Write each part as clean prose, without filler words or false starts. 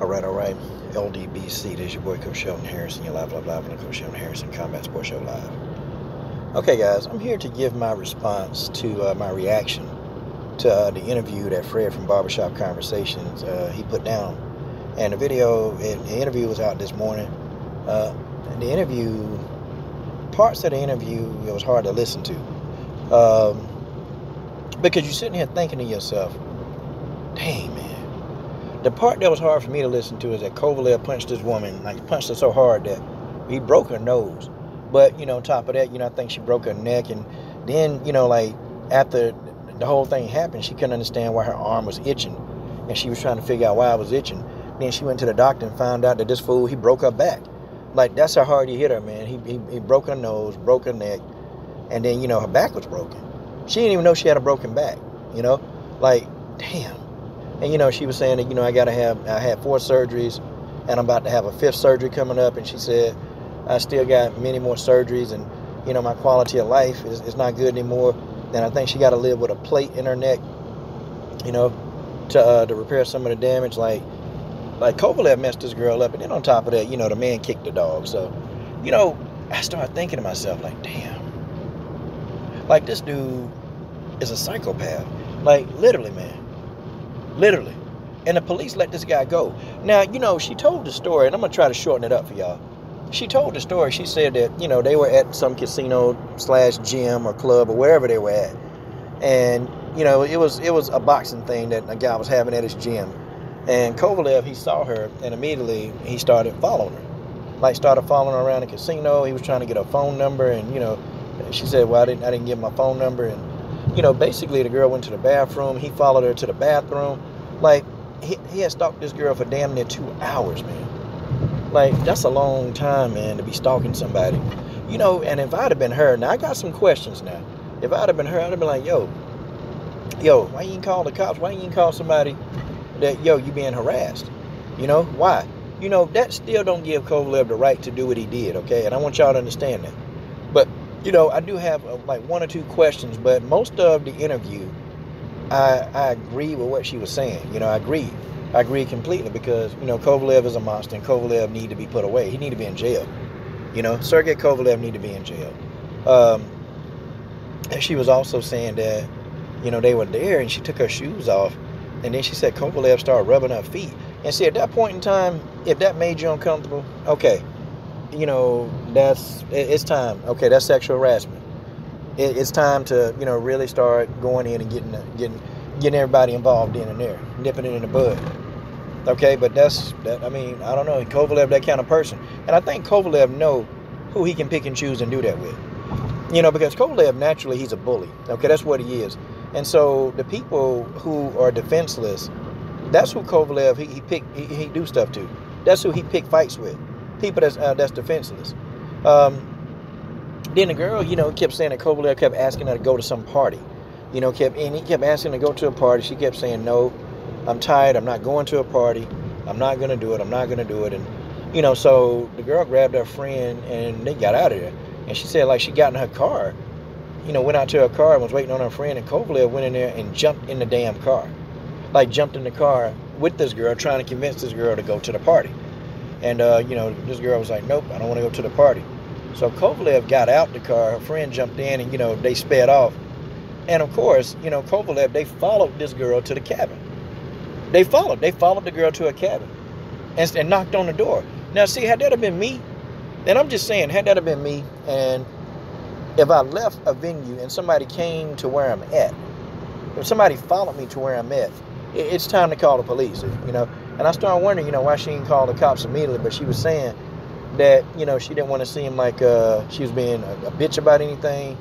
All right. LDBC, this is your boy Coach Sheldon Harrison. You're live on the Coach Sheldon Harrison Combat Sports Show Live. Okay, guys, I'm here to give my response to my reaction to the interview that Fred from Barbershop Conversations he put down. And the interview was out this morning. The interview, parts of the interview, it was hard to listen to. Because you're sitting here thinking to yourself, dang, man. The part that was hard for me to listen to is that Kovalev punched this woman, punched her so hard that he broke her nose. But, on top of that, I think she broke her neck. And then, after the whole thing happened, she couldn't understand why her arm was itching. And she was trying to figure out why it was itching. Then she went to the doctor and found out that this fool, he broke her back. That's how hard he hit her, man. He broke her nose, broke her neck. And then, her back was broken. She didn't even know she had a broken back, damn. And, she was saying that, I had 4 surgeries and I'm about to have a 5th surgery coming up. And she said, I still got many more surgeries and, my quality of life is not good anymore. And I think she got to live with a plate in her neck, to repair some of the damage. Like Kovalev messed this girl up. And then on top of that, the man kicked the dog. So, I started thinking to myself, damn. This dude is a psychopath. Literally, man. Literally. And the police let this guy go. Now, she told the story, and I'm going to try to shorten it up for y'all. She told the story. She said that, they were at some casino/gym or club or wherever they were at. And, it was a boxing thing that a guy was having at his gym. And Kovalev, he saw her, and immediately he started following her. Started following her around the casino. He was trying to get her phone number, and, she said, well, I didn't give my phone number. And, basically the girl went to the bathroom. He followed her to the bathroom. He had stalked this girl for damn near 2 hours, man. That's a long time, man, to be stalking somebody. And if I'd have been her, now I got some questions now. If I'd have been her, I'd have been like, yo, why you didn't call the cops? Why you didn't call somebody that, you being harassed? Why? That still don't give Kovalev the right to do what he did, okay? And I want y'all to understand that. But, I do have 1 or 2 questions, but most of the interview, I agree with what she was saying. I agree completely because, Kovalev is a monster and Kovalev need to be put away. He need to be in jail. Sergey Kovalev need to be in jail. And she was also saying that, they were there and she took her shoes off. And then she said Kovalev started rubbing her feet. And see, at that point in time, if that made you uncomfortable, okay, it's time. Okay, that's sexual harassment. It's time to, really start going in and getting everybody involved in there, nipping it in the bud. Okay, but I don't know. Kovalev, that kind of person. And I think Kovalev know who he can pick and choose and do that with. Because Kovalev, naturally, he's a bully. Okay, that's what he is. And so the people who are defenseless, that's who Kovalev, he do stuff to. That's who he pick fights with. People that's defenseless. Then the girl, kept saying that Kovalev kept asking her to go to some party. He kept asking her to go to a party. She kept saying, no, I'm tired. I'm not going to a party. I'm not going to do it. I'm not going to do it. And, so the girl grabbed her friend and they got out of there. And she said, she got in her car, went out to her car and was waiting on her friend. And Kovalev went in there and jumped in the damn car. Jumped in the car with this girl, trying to convince this girl to go to the party. And, this girl was like, nope, I don't want to go to the party. So Kovalev got out the car, her friend jumped in, and, they sped off. And, of course, Kovalev, they followed this girl to the cabin. They followed the girl to her cabin and knocked on the door. Now, see, had that have been me, and I'm just saying, had that have been me, and if I left a venue and somebody came to where I'm at, if somebody followed me to where I'm at, it's time to call the police, And I started wondering, why she didn't call the cops immediately, but she was saying that, she didn't want to seem like she was being a bitch about anything.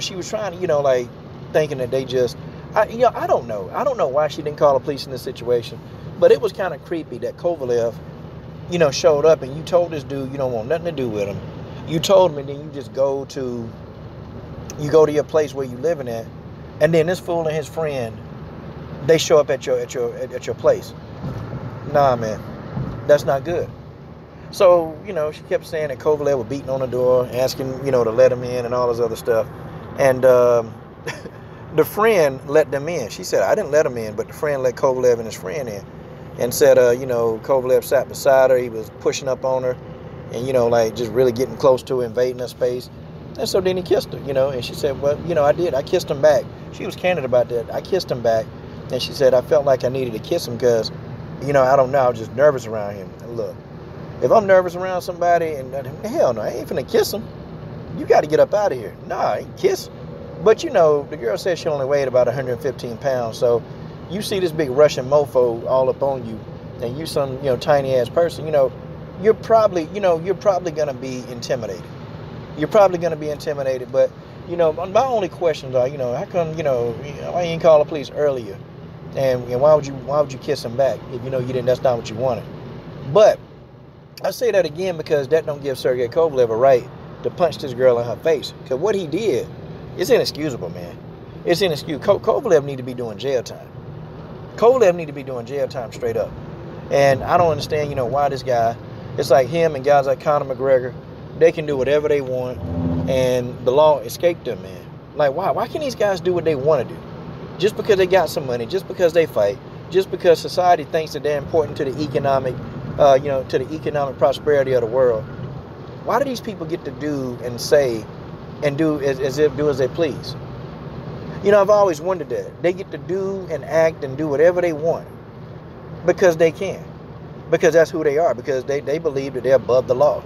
She was trying to, thinking that they just, I don't know. I don't know why she didn't call the police in this situation, but it was kind of creepy that Kovalev, showed up and you told this dude you don't want nothing to do with him. You told him and then you just go to your place where you living at, and then this fool and his friend, they show up at your place. Nah, man, that's not good. So, she kept saying that Kovalev was beating on the door, asking, to let him in and all this other stuff. And the friend let them in. She said, I didn't let him in, but the friend let Kovalev and his friend in. and said, Kovalev sat beside her. He was pushing up on her and, like just really getting close to her, invading her space. And so then he kissed her, and she said, well, I did. I kissed him back. She was candid about that. I kissed him back. And she said, I felt like I needed to kiss him because, I don't know, I was just nervous around him. And look, if I'm nervous around somebody, and hell no, I ain't finna kiss him. You got to get up out of here. Nah, I ain't kiss. But, the girl said she only weighed about 115 pounds. So you see this big Russian mofo all up on you, and you some, tiny ass person, you're probably going to be intimidated. You're probably going to be intimidated. But, my only questions are, how come, why you didn't call the police earlier? And why would you kiss him back if, you didn't, that's not what you wanted. But I say that again because that don't give Sergey Kovalev a right to punch this girl in her face. Because what he did, it's inexcusable, man. It's inexcusable. Kovalev need to be doing jail time. Kovalev need to be doing jail time straight up. And I don't understand, why this guy, it's like him and guys like Conor McGregor, they can do whatever they want, and the law escaped them, man. Like, why? Why can't these guys do what they want to do? Just because they got some money, just because they fight, just because society thinks that they're important to the economic, to the economic prosperity of the world. Why do these people get to do and say and do as they please? I've always wondered that. They get to do and act and do whatever they want because they can. Because that's who they are. Because they believe that they're above the law.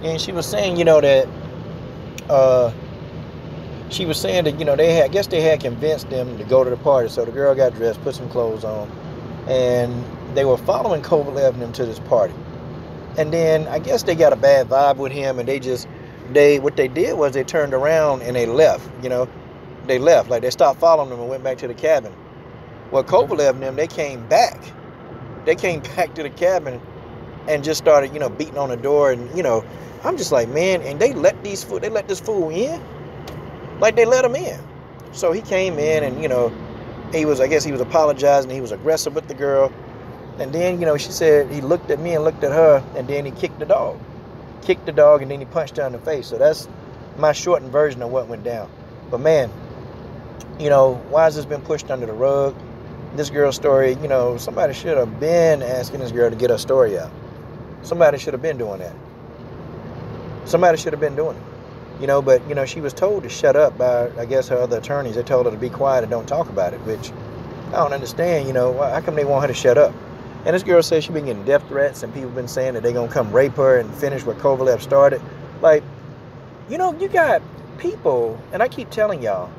And she was saying, that I guess they had convinced them to go to the party. So the girl got dressed, put some clothes on, and they were following Kovalev and them to this party. And then I guess they got a bad vibe with him, and what they did was they turned around and they left. They left, like they stopped following them and went back to the cabin. Well, Kovalev and them, they came back. They came back to the cabin and just started, beating on the door. And, I'm just like, man, and they let this fool in? Like they let him in. So he came in and, he was apologizing. He was aggressive with the girl. And then, she said he looked at me and looked at her, and then he kicked the dog. And then he punched her in the face. So that's my shortened version of what went down. But man, why has this been pushed under the rug? This girl's story, somebody should have been asking this girl to get her story out. Somebody should have been doing that. Somebody should have been doing it. But, she was told to shut up by, I guess, her other attorneys. They told her to be quiet and don't talk about it, which I don't understand, how come they want her to shut up? And this girl says she's been getting death threats, and people been saying that they're going to come rape her and finish what Kovalev started. Like, you got people, and I keep telling y'all,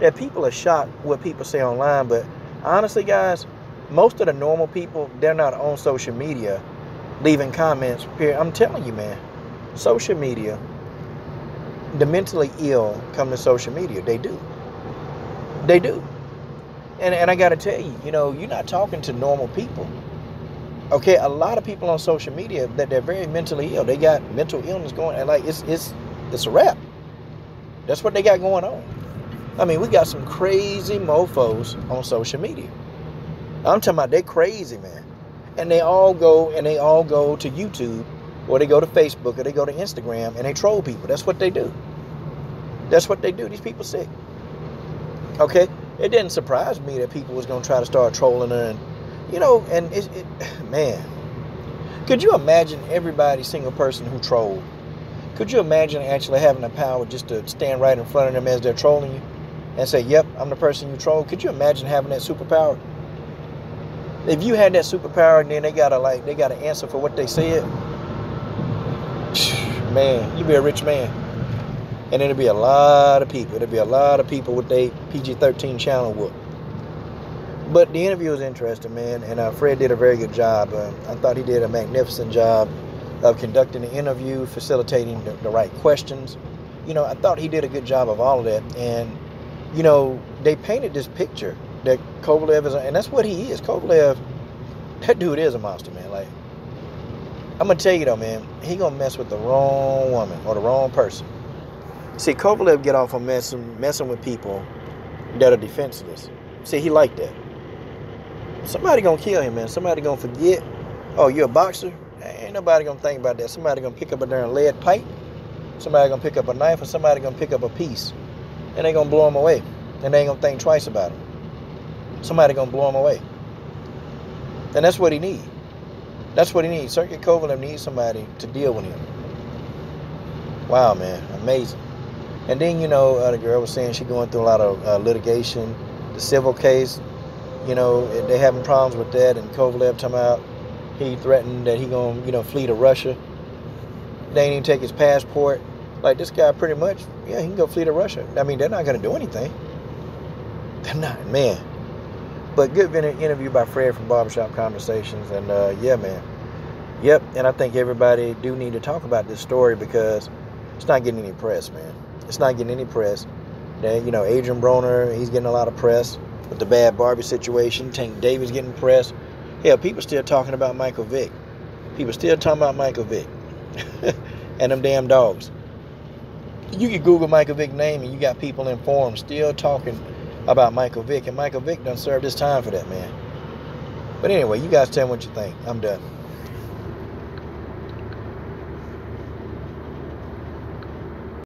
that people are shocked what people say online, but honestly, guys, most of the normal people, they're not on social media leaving comments. I'm telling you, man, social media, the mentally ill come to social media. They do. They do. And I got to tell you, you're not talking to normal people. Okay, a lot of people on social media, that they're very mentally ill. They got mental illness going, and like it's a wrap. That's what they got going on. I mean, we got some crazy mofos on social media. I'm talking about, they crazy, man. And they all go to YouTube, or they go to Facebook, or they go to Instagram, and they troll people. That's what they do. That's what they do. These people sick. Okay? It didn't surprise me that people was going to try to start trolling her. And, man, could you imagine every single person who trolled? Could you imagine actually having the power just to stand right in front of them as they're trolling you and say, yep, I'm the person you troll? Could you imagine having that superpower? If you had that superpower and then they gotta answer for what they said, man, you'd be a rich man. And it'd be a lot of people. There'd be a lot of people with their PG-13 channel whoop. But the interview was interesting, man, and Fred did a very good job. I thought he did a magnificent job of conducting the interview, facilitating the right questions. I thought he did a good job of all of that. And, they painted this picture that Kovalev is, and that's what he is. Kovalev, that dude is a monster, man. Like, I'm going to tell you though, man, he going to mess with the wrong woman or the wrong person. See, Kovalev get off on messing with people that are defenseless. See, he like that. Somebody going to kill him, man. Somebody going to forget, oh, you're a boxer? Ain't nobody going to think about that. Somebody going to pick up a darn lead pipe. Somebody going to pick up a knife, or somebody going to pick up a piece. And they going to blow him away. And they ain't going to think twice about it. Somebody going to blow him away. And that's what he needs. That's what he needs. Sergey Kovalev needs somebody to deal with him. Wow, man. Amazing. And then, the girl was saying she's going through a lot of litigation. The civil case, they're having problems with that. And Kovalev talking about he threatened that he going to, flee to Russia. They ain't even take his passport. Like, this guy pretty much, he can go flee to Russia. I mean, they're not going to do anything. They're not, man. But good interview by Fred from Barbershop Conversations. And, yeah, man. Yep, and I think everybody do need to talk about this story because it's not getting any press, man. It's not getting any press. Then, Adrian Broner, he's getting a lot of press with the bad Barbie situation. Tank Davis getting press. Hell, people still talking about Michael Vick. People still talking about Michael Vick. And them damn dogs. You can Google Michael Vick's name and you got people in forums still talking about Michael Vick. And Michael Vick done served his time for that, man. But anyway, you guys tell me what you think. I'm done.